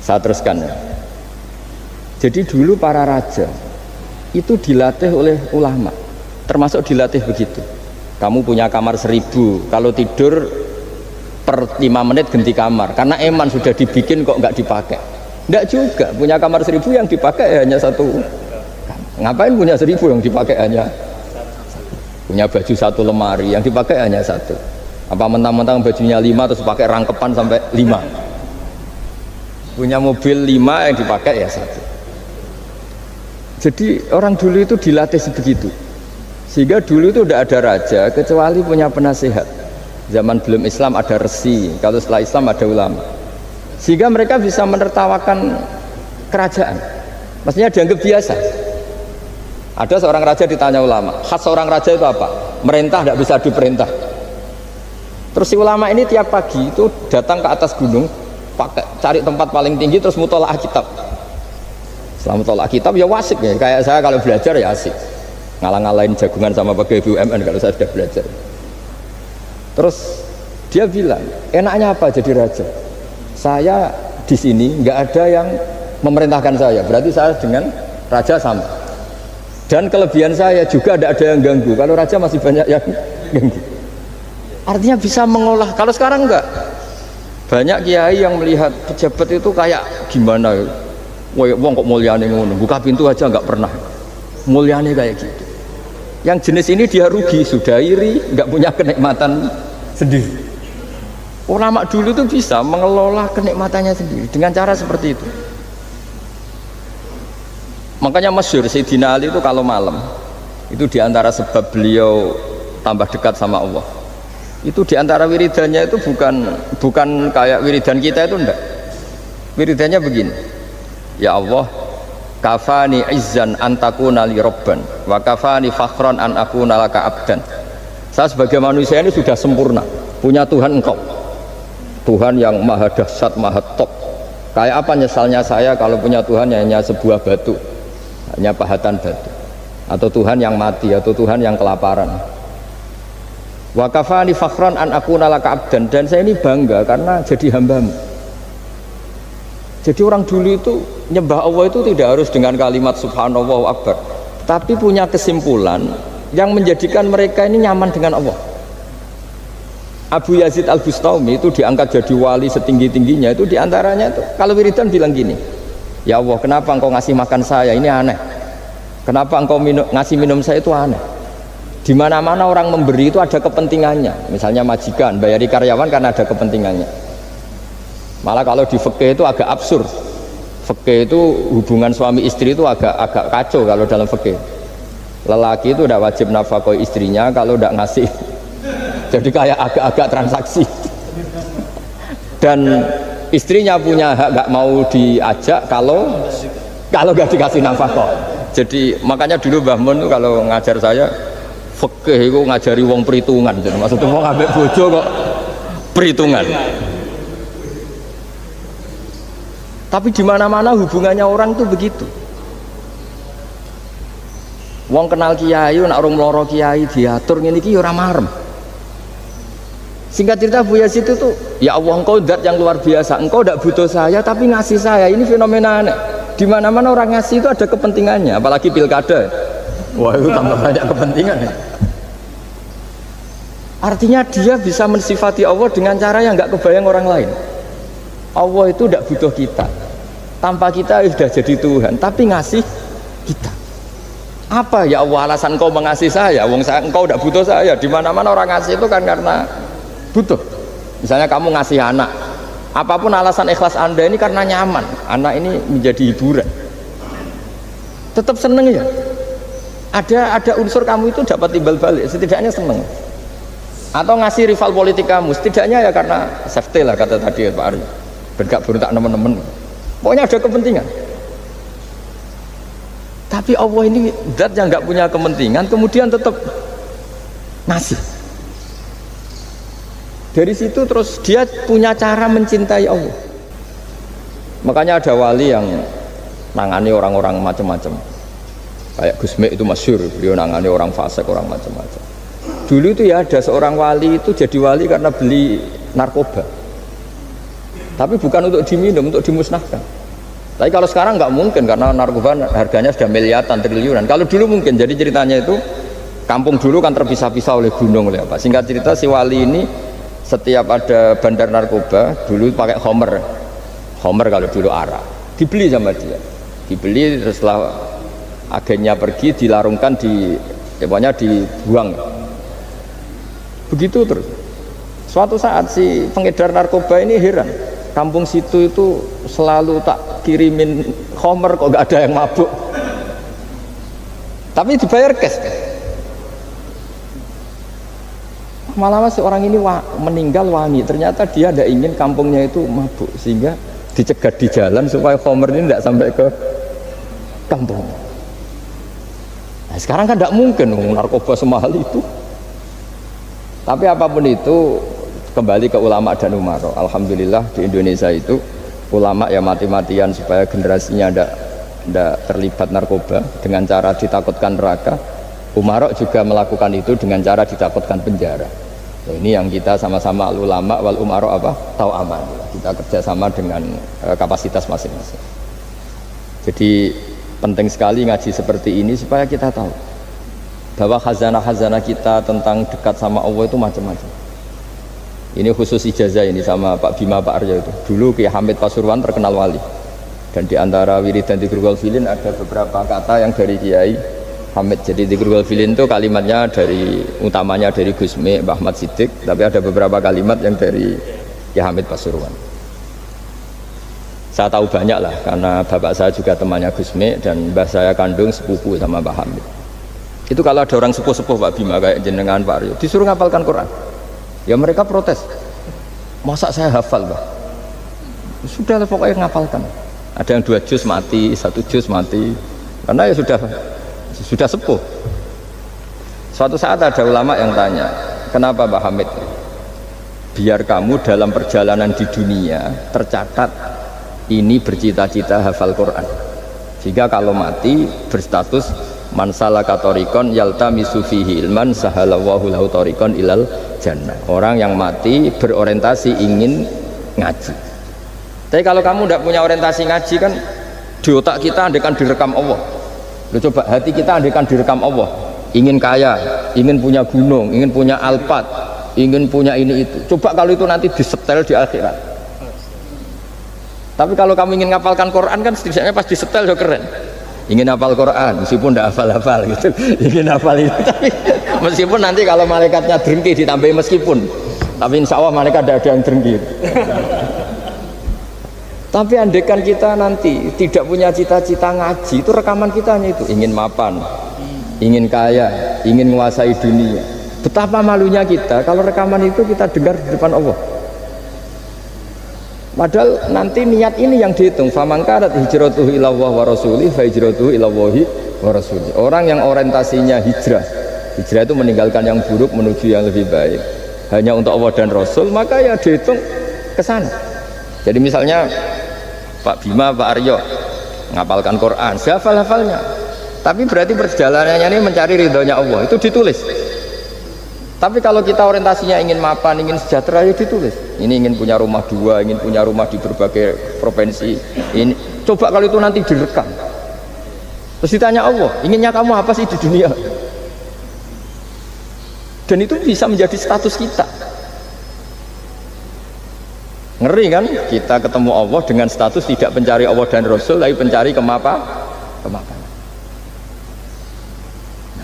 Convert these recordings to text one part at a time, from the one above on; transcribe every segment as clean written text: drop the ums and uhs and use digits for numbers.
Saya teruskan ya. Jadi dulu para raja itu dilatih oleh ulama, termasuk dilatih begitu. Kamu punya kamar 1000, kalau tidur per 5 menit ganti kamar, karena eman sudah dibikin kok nggak dipakai. Nggak juga, punya kamar 1000 yang dipakai hanya satu. Ngapain punya 1000 yang dipakai hanya punya baju satu lemari yang dipakai hanya satu? Apa mentang-mentang bajunya 5 terus pakai rangkepan sampai 5? Punya mobil 5 yang dipakai ya satu. Jadi orang dulu itu dilatih sebegitu, sehingga dulu itu tidak ada raja kecuali punya penasehat. Zaman belum Islam ada resi, kalau setelah Islam ada ulama, sehingga mereka bisa menertawakan kerajaan. Maksudnya dianggap biasa. Ada seorang raja ditanya ulama, khas seorang raja itu apa? Merintah tidak bisa diperintah. Terus si ulama ini tiap pagi itu datang ke atas gunung, cari tempat paling tinggi terus mutola'ah kitab. Setelah mutola'ah kitab ya wasik ya, kayak saya kalau belajar ya asik, ngalang-ngalain jagungan sama pegawai BUMN kalau saya sudah belajar. Terus dia bilang, enaknya apa jadi raja? Saya di sini nggak ada yang memerintahkan saya, berarti saya dengan raja sama. Dan kelebihan saya juga tidak ada yang ganggu. Kalau raja masih banyak yang ganggu. Artinya bisa mengolah. Kalau sekarang enggak. Banyak kiai yang melihat pejabat itu kayak gimana? Wong kok mulyane ngono, buka pintu aja enggak pernah. Mulyane kayak gitu. Yang jenis ini dia rugi, sudah iri, enggak punya kenikmatan sendiri. Ulama dulu itu bisa mengelola kenikmatannya sendiri dengan cara seperti itu. Makanya masyhur Sayyidina Ali itu kalau malam itu diantara sebab beliau tambah dekat sama Allah, itu diantara wiridannya itu bukan kayak wiridan kita itu enggak. Wiridannya begini, ya Allah, kafani izzan antakuna li robban wa kafani fakhran an akuna laka abdan. Saya sebagai manusia ini sudah sempurna, punya Tuhan engkau, Tuhan yang maha dahsyat, maha top. Kayak apa nyesalnya saya kalau punya Tuhan hanya sebuah batu, hanya pahatan batu, atau Tuhan yang mati, atau Tuhan yang kelaparan. Wa kafani fakhran an akuna laka abdan, dan saya ini bangga karena jadi hambamu. Jadi orang dulu itu nyembah Allah itu tidak harus dengan kalimat subhanallah akbar, tapi punya kesimpulan yang menjadikan mereka ini nyaman dengan Allah. Abu Yazid Al-Bustami itu diangkat jadi wali setinggi-tingginya, itu diantaranya itu kalau wiridan bilang gini, ya Allah, kenapa engkau ngasih makan saya, ini aneh. Kenapa engkau ngasih minum saya, itu aneh. Di mana-mana orang memberi itu ada kepentingannya. Misalnya majikan bayari karyawan karena ada kepentingannya. Malah kalau di fikih itu agak absurd. Fikih itu hubungan suami istri itu agak kacau kalau dalam fikih. Lelaki itu udah wajib nafkah istrinya, kalau udah ngasih jadi kayak agak-agak transaksi. Dan istrinya punya hak gak mau diajak kalau gak dikasih nafkah. Jadi makanya dulu Mbah Mun kalau ngajar saya fikih itu ngajari wong perhitungan. Jadi maksudnya wong ambek bojo kok perhitungan. Tapi di mana-mana hubungannya orang tuh begitu. Wong kenal kiai, nak orang meloro kiai diatur ngene iki ora marem. Singkat cerita Bu Yazid itu tuh, ya Allah engkau zat yang luar biasa, engkau tidak butuh saya tapi ngasih saya. Ini fenomena aneh. Di mana-mana orang ngasih itu ada kepentingannya, apalagi pilkada. Wah, itu tambah banyak kepentingan. Artinya dia bisa mensifati Allah dengan cara yang nggak kebayang orang lain. Allah itu tidak butuh kita, tanpa kita sudah jadi Tuhan, tapi ngasih kita. Apa ya Allah alasan kau mengasihi saya? Wong saya, engkau tidak butuh saya. Di mana-mana orang ngasih itu kan karena butuh. Misalnya kamu ngasih anak, apapun alasan ikhlas Anda ini karena nyaman, anak ini menjadi hiburan, tetap seneng ya. Ada unsur kamu itu dapat timbal balik, setidaknya seneng. Atau ngasih rival politik kamu, setidaknya ya karena safety lah, kata tadi Pak Ari, bergak berontak teman-teman, pokoknya ada kepentingan. Tapi Allah ini zat yang nggak punya kepentingan, kemudian tetap ngasih. Dari situ terus dia punya cara mencintai Allah. Makanya ada wali yang nangani orang-orang macam-macam. Kayak Gusme itu masyhur, beliau nangani orang fasik, orang macam-macam. Dulu itu ya ada seorang wali itu jadi wali karena beli narkoba. Tapi bukan untuk diminum, untuk dimusnahkan. Tapi kalau sekarang nggak mungkin karena narkoba harganya sudah miliaran, triliunan. Kalau dulu mungkin. Jadi ceritanya itu kampung dulu kan terpisah-pisah oleh gunung, oleh apa. Singkat cerita si wali ini setiap ada bandar narkoba dulu pakai homer kalau dulu arak. Dibeli sama dia. Dibeli setelah agennya pergi dilarungkan pokoknya dibuang. Begitu terus. Suatu saat si pengedar narkoba ini heran. Kampung situ itu selalu tak kirimin homer kok gak ada yang mabuk. Tapi dibayar cash. Malah seorang ini meninggal wangi. Ternyata dia tidak ingin kampungnya itu mabuk sehingga dicegat di jalan supaya homer ini tidak sampai ke kampung. Nah, sekarang kan tidak mungkin narkoba semahal itu. Tapi apapun itu kembali ke ulama dan umaro. Alhamdulillah di Indonesia itu ulama ya mati-matian supaya generasinya tidak terlibat narkoba dengan cara ditakutkan neraka. Umaro juga melakukan itu dengan cara ditakutkan penjara. Nah, ini yang kita sama-sama ulama wal umaro tahu aman. Kita kerjasama dengan kapasitas masing-masing. Jadi penting sekali ngaji seperti ini supaya kita tahu bahwa khazanah-khazanah kita tentang dekat sama Allah itu macam-macam. Ini khusus ijazah ini sama Pak Bima Pak Aryo itu. Dulu Kiai Hamid Pasuruan terkenal wali. Dan di antara wiridan Dzikrul Filin ada beberapa kata yang dari Kiai Hamid. Jadi Dzikrul Filin itu kalimatnya utamanya dari Gusmi, Mbah Ahmad Siddiq, tapi ada beberapa kalimat yang dari Kiai Hamid Pasuruan. Saya tahu banyak lah karena bapak saya juga temannya Gusmi dan mbah saya kandung sepupu sama Mbah Hamid. Itu kalau ada orang sepuh-sepuh Pak Bima kayak jenengan Pak Aryo disuruh ngapalkan Quran. Ya mereka protes, masa saya hafal Pak? Sudah pokoknya ngapalkan. Ada yang 2 juz mati, 1 juz mati, karena ya sudah sepuh. Suatu saat ada ulama yang tanya, kenapa Pak Hamid? Biar kamu dalam perjalanan di dunia tercatat ini bercita-cita hafal Quran, sehingga kalau mati berstatus man salaka thoriqan yaltamisu fihi ilman sahalallahu lahu thoriqan ilal jannah. Orang yang mati berorientasi ingin ngaji. Tapi kalau kamu tidak punya orientasi ngaji kan di otak kita andaikan direkam Allah. Loh, coba hati kita andaikan direkam Allah. Ingin kaya, ingin punya gunung, ingin punya alpat, ingin punya ini itu. Coba kalau itu nanti disetel di akhirat. Tapi kalau kamu ingin ngapalkan Quran kan setidaknya pas disetel so keren. Ingin hafal Quran meskipun tidak hafal-hafal gitu. Ingin hafal itu tapi meskipun nanti kalau malaikatnya drengki ditambahi meskipun. Tapi insya Allah malaikat tidak ada yang drengki. Tapi andaikan kita nanti tidak punya cita-cita ngaji, itu rekaman kita hanya itu, ingin mapan, ingin kaya, ingin menguasai dunia. Betapa malunya kita kalau rekaman itu kita dengar di depan Allah. Padahal nanti niat ini yang dihitung. Faman kanat hijratuhu ilallah wa rasulih fa hijratuhu ilallahi wa rasulih. Orang yang orientasinya hijrah itu meninggalkan yang buruk menuju yang lebih baik hanya untuk Allah dan Rasul, maka ya dihitung ke sana. Jadi misalnya Pak Bima, Pak Aryo ngapalkan Quran, hafal-hafalnya. Tapi berarti perjalanannya ini mencari ridhonya Allah, itu ditulis. Tapi kalau kita orientasinya ingin mapan, ingin sejahtera, ya ditulis. Ini ingin punya rumah 2, ingin punya rumah di berbagai provinsi. Ini coba kalau itu nanti direkam. Terus ditanya Allah, inginnya kamu apa sih di dunia? Dan itu bisa menjadi status kita. Ngeri kan? Kita ketemu Allah dengan status tidak pencari Allah dan Rasul, tapi pencari kemapanan.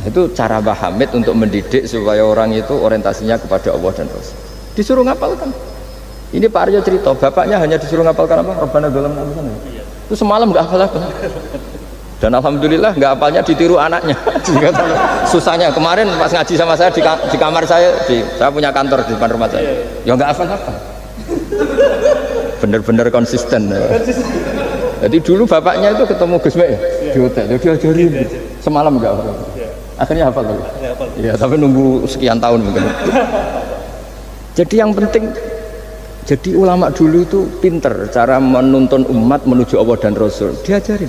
Itu cara Mbah Hamid untuk mendidik supaya orang itu orientasinya kepada Allah dan Rasul. Disuruh ngapalkan. Ini Pak Aryo cerita, bapaknya hanya disuruh ngapalkan apa? Rabbana dzalamna anfusana. Itu semalam nggak hafal-hafal. Dan alhamdulillah nggak hafalnya ditiru anaknya. Susahnya kemarin pas ngaji sama saya di kamar saya punya kantor di depan rumah saya. Ya nggak hafal-hafal. Bener-bener konsisten. Jadi dulu bapaknya itu ketemu Gus Mek di hotel, dia diajarin semalam nggak hafal. Akhirnya hafal lagi. Ya, tapi nunggu sekian tahun mungkin. Jadi yang penting, jadi ulama dulu itu pinter cara menuntun umat menuju Allah dan Rasul. Diajarin.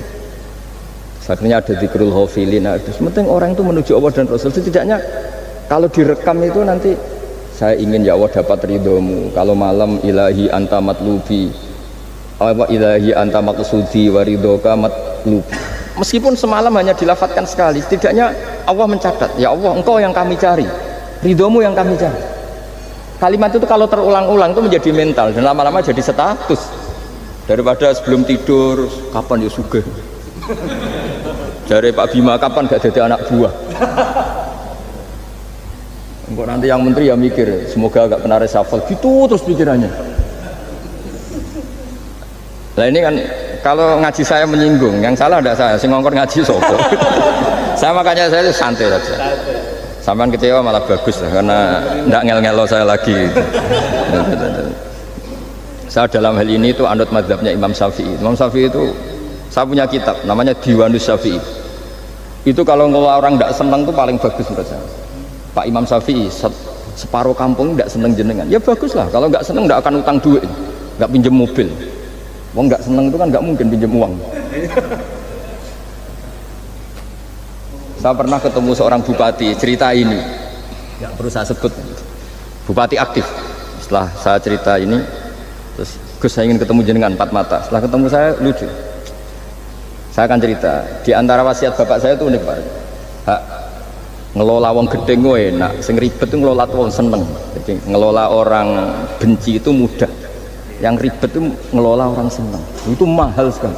Akhirnya ada dzikrul ghafilin. Penting orang itu menuju Allah dan Rasul. Setidaknya kalau direkam itu nanti saya ingin ya Allah dapat ridhomu. Kalau malam ilahi anta matlubi, wa ilahi anta maqsudi wa ridhoka matlub. Meskipun semalam hanya dilafatkan sekali, setidaknya Allah mencatat, ya Allah engkau yang kami cari, ridhomu yang kami cari. Kalimat itu kalau terulang-ulang itu menjadi mental dan lama-lama jadi status. Daripada sebelum tidur kapan ya sugih. Dari Pak Bima kapan gak jadi anak buah. Engkau nanti yang menteri ya mikir, semoga gak kena reshuffle gitu terus pikirannya. Nah ini kan kalau ngaji saya menyinggung, yang salah tidak saya, sing ngongkor ngaji sopo. Saya makanya saya santai saja. Sampean kecewa malah bagus lah, karena tidak ngel-ngelo saya lagi. Saya dalam hal ini itu anut mazhabnya Imam Syafi'i. Imam Syafi'i itu saya punya kitab namanya Diwanus Syafi'i. Itu kalau orang tidak senang itu paling bagus menurut saya. Pak Imam Syafi'i separuh kampung tidak senang jenengan, ya bagus lah. Kalau nggak senang tidak akan utang duit, nggak pinjam mobil. Wong nggak senang itu kan nggak mungkin pinjam uang. Saya pernah ketemu seorang bupati cerita ini, nggak perlu saya sebut. Bupati aktif. Setelah saya cerita ini, terus Gus saya ingin ketemu jenengan empat mata. Setelah ketemu saya lucu. Saya akan cerita. Di antara wasiat bapak saya itu unik Pak. Hak ngelola wong gedeng gue enak, sing ribet itu ngelola wong seneng. Jadi ngelola orang benci itu mudah, yang ribet itu ngelola orang seneng itu mahal sekali.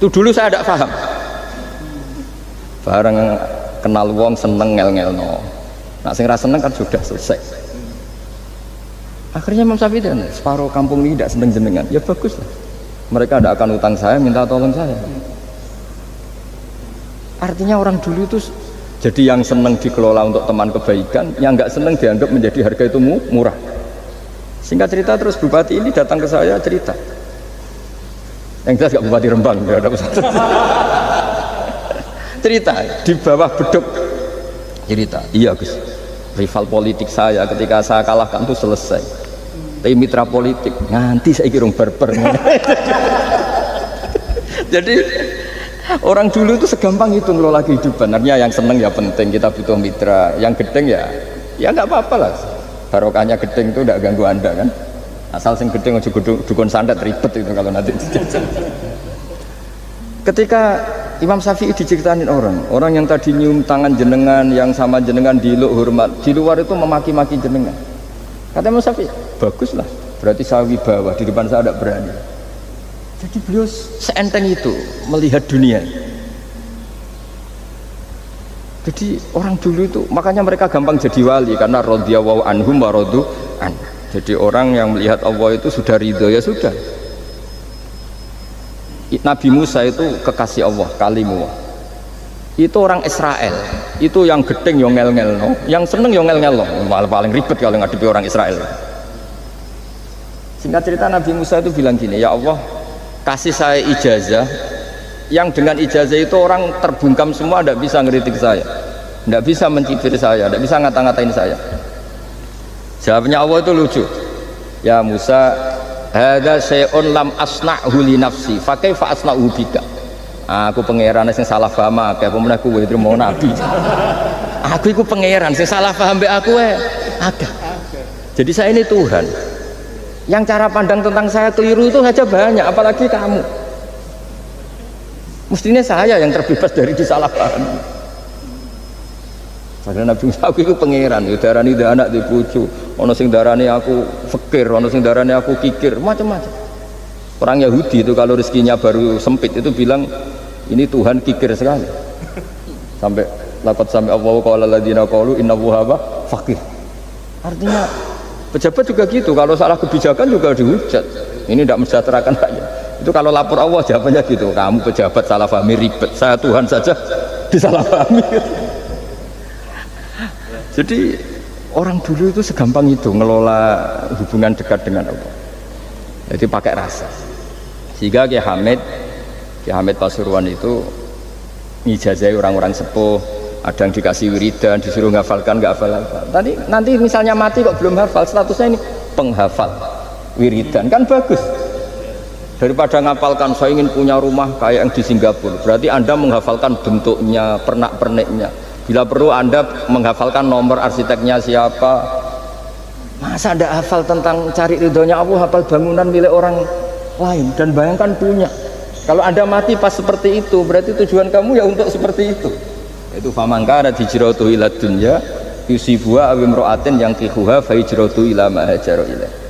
Itu dulu saya tidak paham. Bareng kenal wong seneng ngel-ngel no. Nah sing ra seneng kan sudah selesai. Akhirnya Imam Syafi'i dan separuh kampung ini tidak seneng jenengan, ya bagus lah. Mereka tidak akan utang saya, minta tolong saya. Artinya orang dulu itu jadi yang seneng dikelola untuk teman kebaikan, yang nggak seneng dianggap menjadi harga itu murah. Singkat cerita terus bupati ini datang ke saya cerita. Yang jelas nggak bupati Rembang, ya ada cerita di bawah beduk cerita. Iya Gus, rival politik saya ketika saya kalahkan itu selesai. Tapi mitra politik nganti saya kirung barber. Jadi orang dulu itu segampang itu ngelola kehidupan. Artinya yang seneng ya penting, kita butuh mitra. Yang gedeng ya nggak apa-apa lah. Barokahnya gedeng itu tidak ganggu anda kan. Asal sing gedeng aja dukun santet ribet itu kalau nanti. Ketika Imam Syafi'i diceritain orang yang tadi nyium tangan jenengan, yang sama jenengan diluk hormat, di luar itu memaki-maki jenengan. Kata Imam Syafi'i, baguslah. Berarti saya wibawa, di depan saya tidak berani. Jadi beliau seenteng itu melihat dunia. Jadi orang dulu itu makanya mereka gampang jadi wali karena radhiyallahu anhum wa radu an. Jadi orang yang melihat Allah itu sudah ridho ya sudah. Nabi Musa itu kekasih Allah, kalimullah. Itu orang Israel. Itu yang gedeng yang ngel-ngel no, yang seneng yang ngel-ngel no. Malah paling ribet kalau ngadepi orang Israel. Singkat cerita Nabi Musa itu bilang gini, ya Allah kasih saya ijazah yang dengan ijazah itu orang terbungkam semua tidak bisa ngeritik saya, tidak bisa mencibir saya, tidak bisa ngata-ngatain saya. Jawabnya Allah itu lucu, ya Musa hadza syai'un lam asna'hu li nafsi fa kaifa asna'hu bika. Aku pangeran sing salah paham akeh apa meneh kowe trimo nabi. Aku iku pangeran sing salah paham mbek aku akeh. Jadi saya ini Tuhan. Yang cara pandang tentang saya keliru itu saja banyak, apalagi kamu. Mestinya saya yang terbebas dari disalahpahami. Padahal Nabi Musa aku itu pangeran, ya darani anak di bojo, ono sing darani aku fakir, ono sing darani aku kikir, macam-macam. Orang Yahudi itu kalau rezekinya baru sempit itu bilang ini Tuhan kikir sekali. Sampai laqad sami Allahu qala alladziina qalu innallaha faqir. Artinya pejabat juga gitu, kalau salah kebijakan juga dihujat. Ini tidak mensejahterakan rakyat. Itu kalau lapor Allah jawabannya gitu, kamu pejabat salah pahami ribet, saya Tuhan saja disalahpahami. Jadi orang dulu itu segampang itu ngelola hubungan dekat dengan Allah. Jadi pakai rasa. Sehingga Kiai Hamid Pasuruan itu ngijazai orang-orang sepuh, ada yang dikasih wiridan, disuruh ngafalkan, nggak hafal-hafal. Nanti misalnya mati kok belum hafal, statusnya ini penghafal wiridan, kan bagus. Daripada ngapalkan, saya ingin punya rumah kayak yang di Singapura. Berarti Anda menghafalkan bentuknya, pernak-perniknya. Bila perlu Anda menghafalkan nomor arsiteknya siapa. Masa Anda hafal tentang cari ridhonya Allah, hafal bangunan milik orang lain. Dan bayangkan punya, kalau Anda mati pas seperti itu, berarti tujuan kamu ya untuk seperti itu. Itu famangkana hijratuhu ila dunya yusibuha aw imra'atin yang kihuha fa hijratuhu ila ma hajara ilaih.